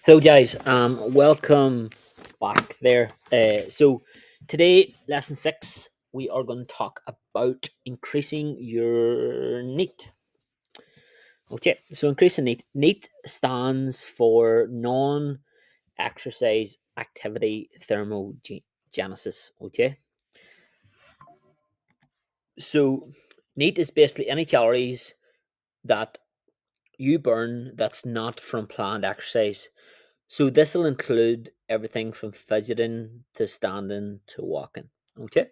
Hello, guys. Welcome back there. So today, lesson six, we are going to talk about increasing your NEAT. Okay, so increasing NEAT. NEAT stands for non-exercise activity thermogenesis. Okay, so NEAT is basically any calories that you burn that's not from planned exercise. So this will include everything from fidgeting to standing to walking. Okay.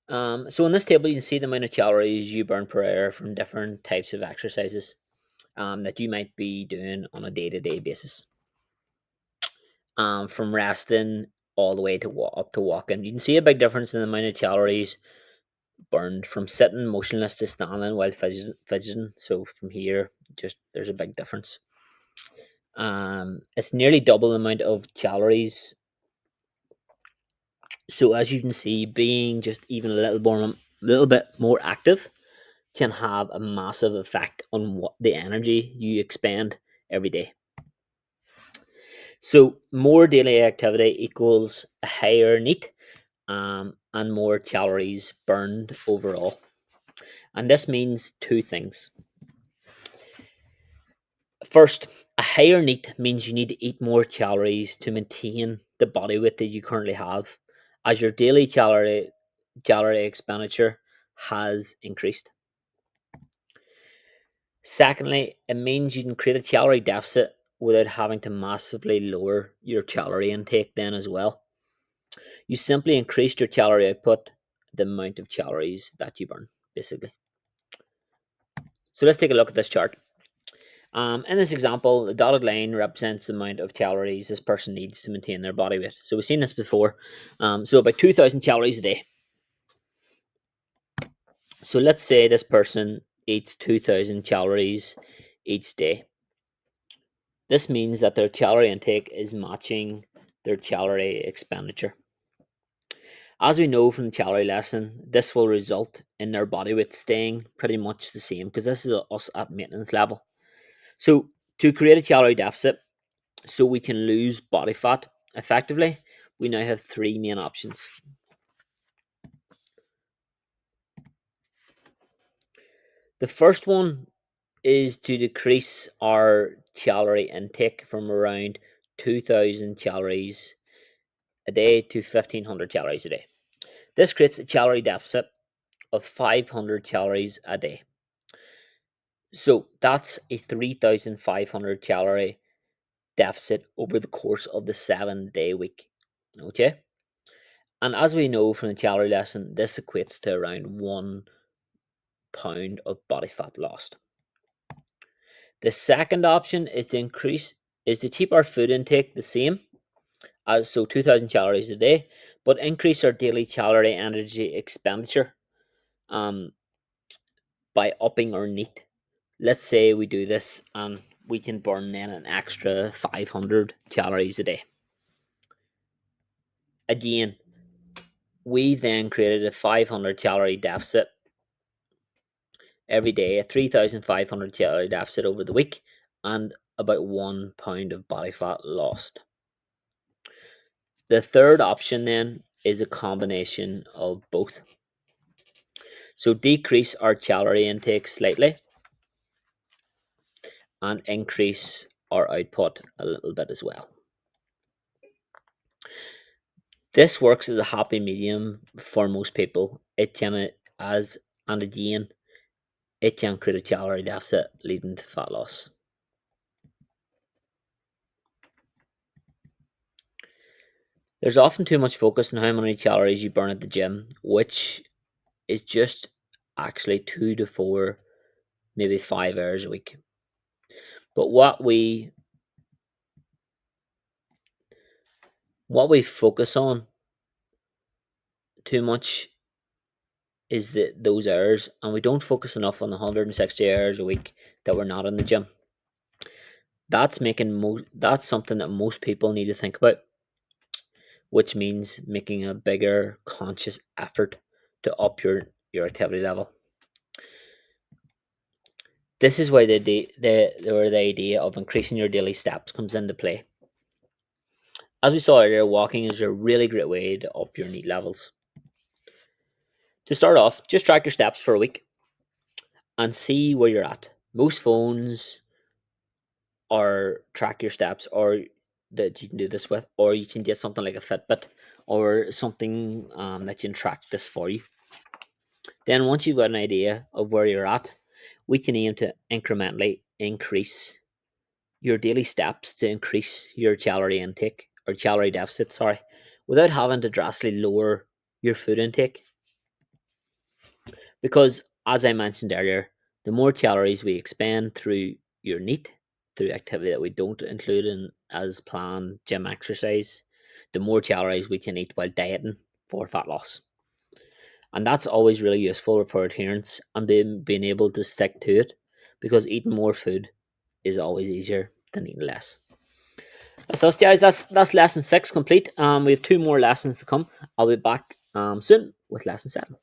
So in this table, you can see the amount of calories you burn per hour from different types of exercises that you might be doing on a day-to-day basis. From resting all the way to up to walking, you can see a big difference in the amount of calories burned from sitting motionless to standing while fidgeting. So from here, just there's a big difference. It's nearly double the amount of calories. So as you can see, being just even little bit more active can have a massive effect on what the energy you expend every day. So more daily activity equals a higher NEAT and more calories burned overall. And this means two things. First, a higher NEAT means you need to eat more calories to maintain the body weight that you currently have, as your daily calorie expenditure has increased. Secondly, it means you can create a calorie deficit without having to massively lower your calorie intake then as well. You simply increased your calorie output, the amount of calories that you burn, basically. So let's take a look at this chart. In this example, the dotted line represents the amount of calories this person needs to maintain their body weight. So we've seen this before. So about 2,000 calories a day. So let's say this person eats 2,000 calories each day. This means that their calorie intake is matching their calorie expenditure. As we know from the calorie lesson, this will result in their body weight staying pretty much the same because this is us at maintenance level. So, to create a calorie deficit so we can lose body fat effectively, we now have three main options. The first one is to decrease our calorie intake from around 2,000 calories a day to 1,500 calories a day. This creates a calorie deficit of 500 calories a day. So that's a 3,500 calorie deficit over the course of the 7-day week. Okay. And as we know from the calorie lesson, this equates to around 1 pound of body fat lost. The second option is to keep our food intake the same as 2,000 calories a day, but increase our daily calorie energy expenditure um, by upping our NEAT. Let's say we do this and we can burn then an extra 500 calories a day. Again, we then created a 500 calorie deficit every day, a 3,500 calorie deficit over the week, and about 1 pound of body fat lost. The third option then is a combination of both. So decrease our calorie intake slightly and increase our output a little bit as well. This works as a happy medium for most people. It can as and again it can create a calorie deficit leading to fat loss. There's often too much focus on how many calories you burn at the gym, which is just actually 2 to 4, maybe 5 hours a week. But what we focus on too much is those hours, and we don't focus enough on the 160 hours a week that we're not in the gym. That's something that most people need to think about, which means making a bigger conscious effort to up your activity level. This is where where the idea of increasing your daily steps comes into play. As we saw earlier, walking is a really great way to up your NEAT levels. To start off, just track your steps for a week and see where you're at. Most phones or track your steps, or that you can do this with, or you can get something like a Fitbit or something that can track this for you. Then once you've got an idea of where you're at, we can aim to incrementally increase your daily steps to increase your calorie intake or calorie deficit, sorry, without having to drastically lower your food intake. Because as I mentioned earlier, the more calories we expend through your NEAT, through activity that we don't include in as planned gym exercise, the more calories we can eat while dieting for fat loss. And that's always really useful for adherence and being able to stick to it, because eating more food is always easier than eating less. So guys, that's lesson 6 complete. We have 2 more lessons to come. I'll be back soon with lesson 7.